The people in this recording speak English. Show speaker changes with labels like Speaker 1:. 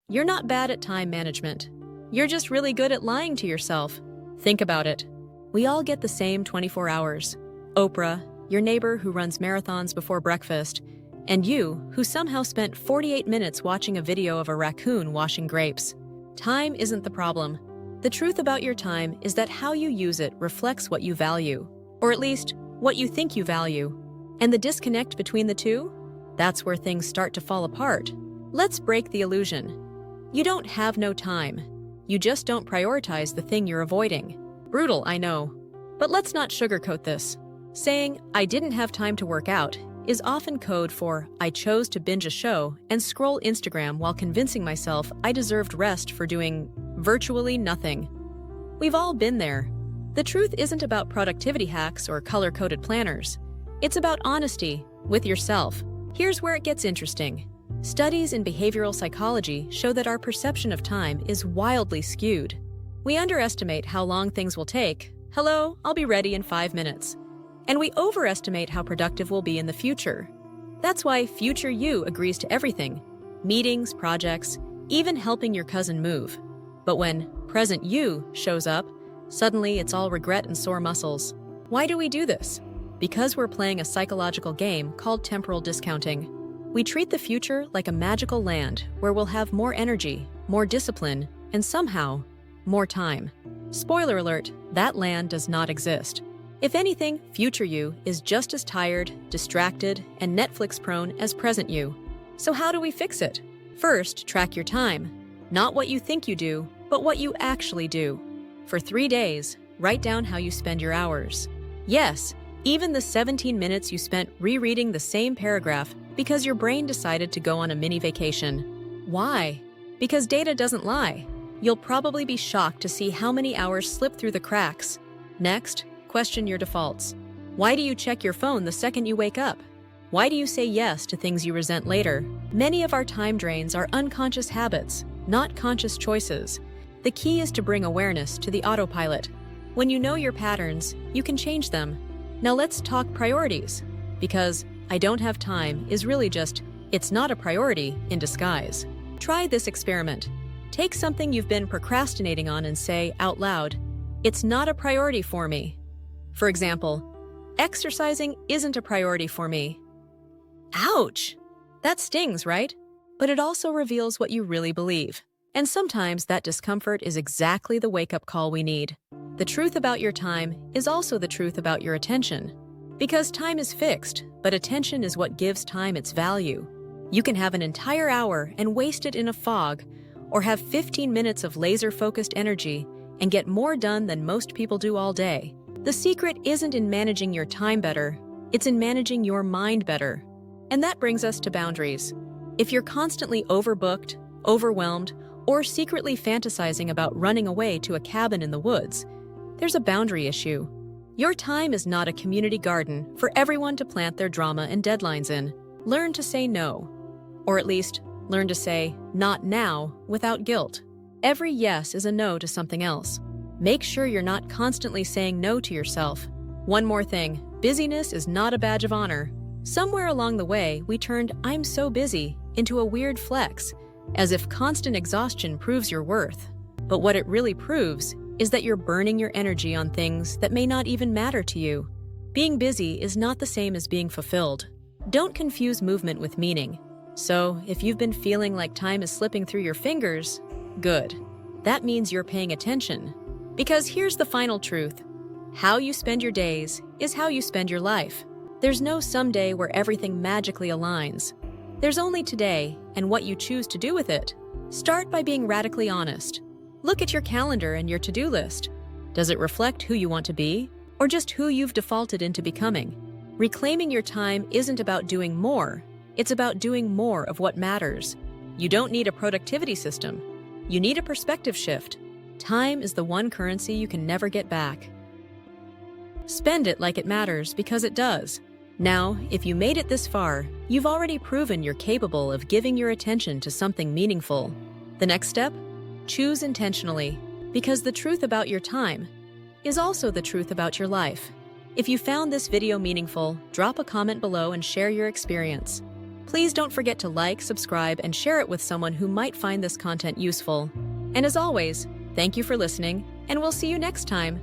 Speaker 1: You're not bad at time management. You're just really good at lying to yourself. Think about it. We all get the same 24 hours. Oprah, your neighbor who runs marathons before breakfast, and you, who somehow spent 48 minutes watching a video of a raccoon washing grapes. Time isn't the problem. The truth about your time is that how you use it reflects what you value, or at least what you think you value. And the disconnect between the two? That's where things start to fall apart. Let's break the illusion. You don't have no time. You just don't prioritize the thing you're avoiding. Brutal, I know. But let's not sugarcoat this. Saying, "I didn't have time to work out," is often code for "I chose to binge a show and scroll Instagram while convincing myself I deserved rest for doing virtually nothing." We've all been there. The truth isn't about productivity hacks or color-coded planners. It's about honesty with yourself. Here's where it gets interesting. Studies in behavioral psychology show that our perception of time is wildly skewed. We underestimate how long things will take. Hello, I'll be ready in 5 minutes. And we overestimate how productive we'll be in the future. That's why future you agrees to everything. Meetings, projects, even helping your cousin move. But when present you shows up, suddenly it's all regret and sore muscles. Why do we do this? Because we're playing a psychological game called temporal discounting. We treat the future like a magical land where we'll have more energy, more discipline, and somehow, more time. Spoiler alert, that land does not exist. If anything, future you is just as tired, distracted, and Netflix-prone as present you. So how do we fix it? First, track your time. Not what you think you do, but what you actually do. For 3 days, write down how you spend your hours. Yes, even the 17 minutes you spent rereading the same paragraph because your brain decided to go on a mini vacation. Why? Because data doesn't lie. You'll probably be shocked to see how many hours slip through the cracks. Next, question your defaults. Why do you check your phone the second you wake up? Why do you say yes to things you resent later? Many of our time drains are unconscious habits, not conscious choices. The key is to bring awareness to the autopilot. When you know your patterns, you can change them. Now let's talk priorities, because "I don't have time" is really just, it's not a priority in disguise. Try this experiment. Take something you've been procrastinating on and say out loud, "It's not a priority for me." For example, "Exercising isn't a priority for me." Ouch! That stings, right? But it also reveals what you really believe. And sometimes that discomfort is exactly the wake-up call we need. The truth about your time is also the truth about your attention. Because time is fixed, but attention is what gives time its value. You can have an entire hour and waste it in a fog, or have 15 minutes of laser-focused energy and get more done than most people do all day. The secret isn't in managing your time better, it's in managing your mind better. And that brings us to boundaries. If you're constantly overbooked, overwhelmed, or secretly fantasizing about running away to a cabin in the woods, there's a boundary issue. Your time is not a community garden for everyone to plant their drama and deadlines in. Learn to say no. Or at least, learn to say "not now" without guilt. Every yes is a no to something else. Make sure you're not constantly saying no to yourself. One more thing, busyness is not a badge of honor. Somewhere along the way, we turned "I'm so busy" into a weird flex, as if constant exhaustion proves your worth. But what it really proves is that you're burning your energy on things that may not even matter to you. Being busy is not the same as being fulfilled. Don't confuse movement with meaning. So, if you've been feeling like time is slipping through your fingers, good. That means you're paying attention. Because here's the final truth. How you spend your days is how you spend your life. There's no someday where everything magically aligns. There's only today and what you choose to do with it. Start by being radically honest. Look at your calendar and your to-do list. Does it reflect who you want to be, or just who you've defaulted into becoming? Reclaiming your time isn't about doing more. It's about doing more of what matters. You don't need a productivity system. You need a perspective shift. Time is the one currency you can never get back. Spend it like it matters, because it does. Now, if you made it this far, you've already proven you're capable of giving your attention to something meaningful. The next step? Choose intentionally, because the truth about your time is also the truth about your life. If you found this video meaningful, drop a comment below and share your experience. Please don't forget to like, subscribe, and share it with someone who might find this content useful. And as always, thank you for listening, and we'll see you next time.